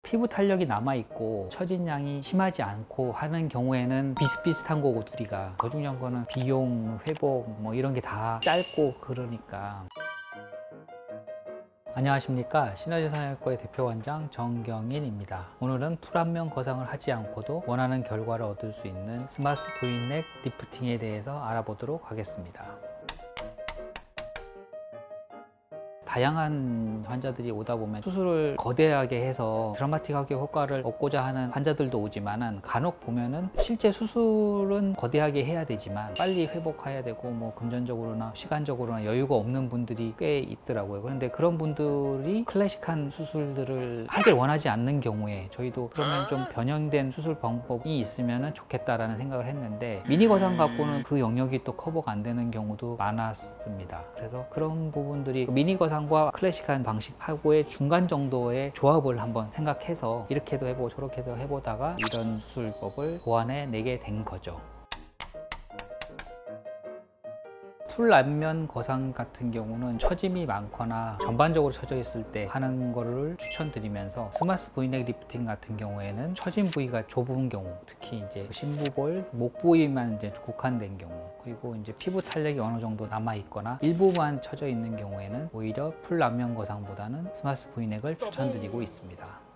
피부 탄력이 남아있고 처진량이 심하지 않고 하는 경우에는 비슷비슷한 거고 둘이가 더 중요한 거는 비용, 회복 뭐 이런 게 다 짧고 그러니까. 안녕하십니까, 시너지 성형외과의 대표원장 정경인입니다. 오늘은 풀안면 거상을 하지 않고도 원하는 결과를 얻을 수 있는 스마스 V넥 리프팅에 대해서 알아보도록 하겠습니다. 다양한 환자들이 오다 보면 수술을 거대하게 해서 드라마틱하게 효과를 얻고자 하는 환자들도 오지만은 간혹 보면은 실제 수술은 거대하게 해야 되지만 빨리 회복해야 되고 뭐 금전적으로나 시간적으로나 여유가 없는 분들이 꽤 있더라고요. 그런데 그런 분들이 클래식한 수술들을 하길 원하지 않는 경우에 저희도 그러면 좀 변형된 수술 방법이 있으면 좋겠다라는 생각을 했는데 미니 거상 갖고는 그 영역이 또 커버가 안 되는 경우도 많았습니다. 그래서 그런 부분들이 미니 거상 과 클래식한 방식하고의 중간 정도의 조합을 한번 생각해서 이렇게도 해보고 저렇게도 해보다가 이런 수술법을 고안해 내게 된 거죠. 풀 안면 거상 같은 경우는 처짐이 많거나 전반적으로 처져 있을 때 하는 거를 추천드리면서 스마스 V넥 리프팅 같은 경우에는 처진 부위가 좁은 경우, 특히 이제 심부볼, 목 부위만 이제 국한된 경우, 그리고 이제 피부 탄력이 어느 정도 남아 있거나 일부만 처져 있는 경우에는 오히려 풀 안면 거상보다는 스마스 V넥을 추천드리고 있습니다.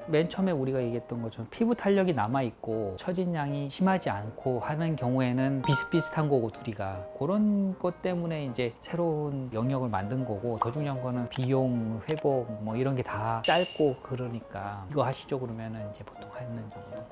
맨 처음에 우리가 얘기했던 것처럼 피부 탄력이 남아있고 처진량이 심하지 않고 하는 경우에는 비슷비슷한 거고 둘이가 그런 것 때문에 이제 새로운 영역을 만든 거고, 더 중요한 거는 비용, 회복 뭐 이런 게 다 짧고 그러니까 이거 하시죠 그러면은 이제 보통 하는 정도.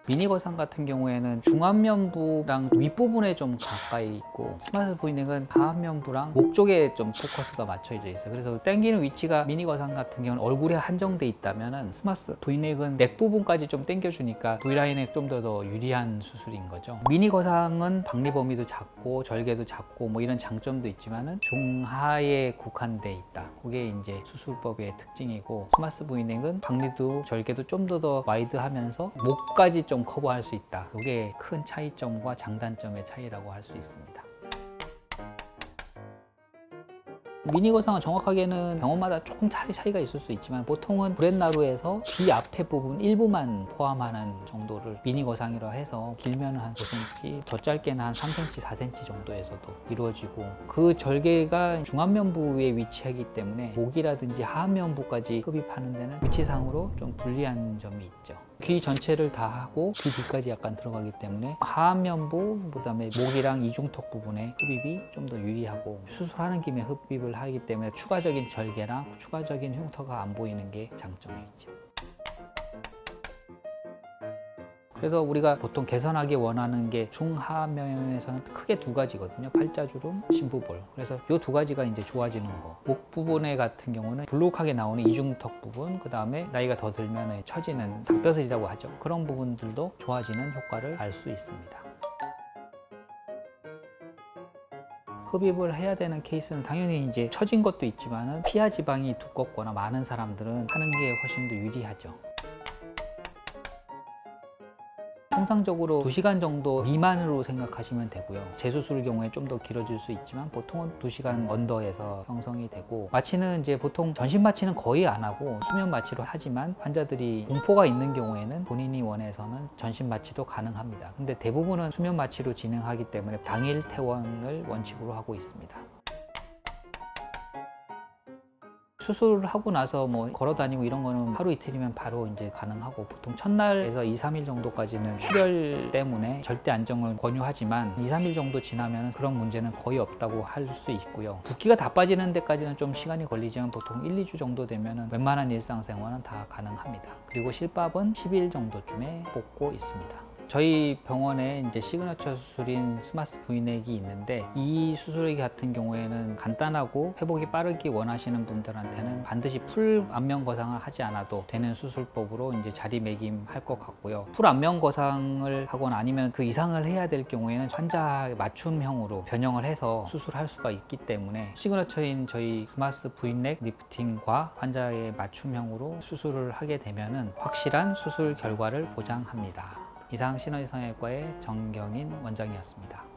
미니 거상 같은 경우에는 중안면부랑 윗부분에 좀 가까이 있고 스마스 V넥은 하안면부랑 목 쪽에 좀 포커스가 맞춰져 있어요. 그래서 당기는 위치가 미니 거상 같은 경우는 얼굴에 한정돼 있다면 스마스 V넥은 넥 부분까지 좀 당겨주니까 V라인에 좀 더 유리한 수술인 거죠. 미니 거상은 박리 범위도 작고 절개도 작고 뭐 이런 장점도 있지만은 중하에 국한돼 있다. 그게 이제 수술법의 특징이고, 스마스 V넥은 박리도 절개도 좀 더 와이드하면서 목까지 좀 커버할 수 있다. 이게 큰 차이점과 장단점의 차이라고 할 수 있습니다. 미니 거상은 정확하게는 병원마다 조금 차이가 있을 수 있지만 보통은 브렛나루에서 귀 앞에 부분 일부만 포함하는 정도를 미니 거상이라 해서 길면 한 5cm, 더 짧게는 한 3cm, 4cm 정도에서도 이루어지고, 그 절개가 중안면부에 위치하기 때문에 목이라든지 하안면부까지 흡입하는 데는 위치상으로 좀 불리한 점이 있죠. 귀 전체를 다 하고 귀 뒤까지 약간 들어가기 때문에 하안면부, 그다음에 목이랑 이중턱 부분에 흡입이 좀 더 유리하고, 수술하는 김에 흡입을 하기 때문에 추가적인 절개랑 추가적인 흉터가 안 보이는 게 장점이죠. 그래서 우리가 보통 개선하기 원하는 게 중하안면에서는 크게 두 가지거든요. 팔자주름, 심부볼. 그래서 이 두 가지가 이제 좋아지는 거. 목 부분에 같은 경우는 불룩하게 나오는 이중턱 부분, 그 다음에 나이가 더 들면 처지는 닭벼슬이라고 하죠. 그런 부분들도 좋아지는 효과를 알 수 있습니다. 흡입을 해야 되는 케이스는 당연히 이제 처진 것도 있지만 피하 지방이 두껍거나 많은 사람들은 하는 게 훨씬 더 유리하죠. 통상적으로 2시간 정도 미만으로 생각하시면 되고요. 재수술 경우에 좀 더 길어질 수 있지만 보통은 2시간 언더에서 형성이 되고, 마취는 이제 보통 전신 마취는 거의 안 하고 수면 마취로 하지만 환자들이 공포가 있는 경우에는 본인이 원해서는 전신 마취도 가능합니다. 근데 대부분은 수면 마취로 진행하기 때문에 당일 퇴원을 원칙으로 하고 있습니다. 수술을 하고 나서 뭐 걸어 다니고 이런 거는 하루 이틀이면 바로 이제 가능하고, 보통 첫날에서 2, 3일 정도까지는 출혈 때문에 절대 안정을 권유하지만 2, 3일 정도 지나면 그런 문제는 거의 없다고 할 수 있고요. 붓기가 다 빠지는 데까지는 좀 시간이 걸리지만 보통 1, 2주 정도 되면 웬만한 일상생활은 다 가능합니다. 그리고 실밥은 10일 정도쯤에 뽑고 있습니다. 저희 병원에 이제 시그너처 수술인 스마스 V넥이 있는데, 이 수술 같은 경우에는 간단하고 회복이 빠르기 원하시는 분들한테는 반드시 풀 안면 거상을 하지 않아도 되는 수술법으로 이제 자리매김할 것 같고요. 풀 안면 거상을 하거나 아니면 그 이상을 해야 될 경우에는 환자 맞춤형으로 변형을 해서 수술할 수가 있기 때문에 시그너처인 저희 스마스 V넥 리프팅과 환자의 맞춤형으로 수술을 하게 되면은 확실한 수술 결과를 보장합니다. 이상 시너지 성형외과의 정경인 원장이었습니다.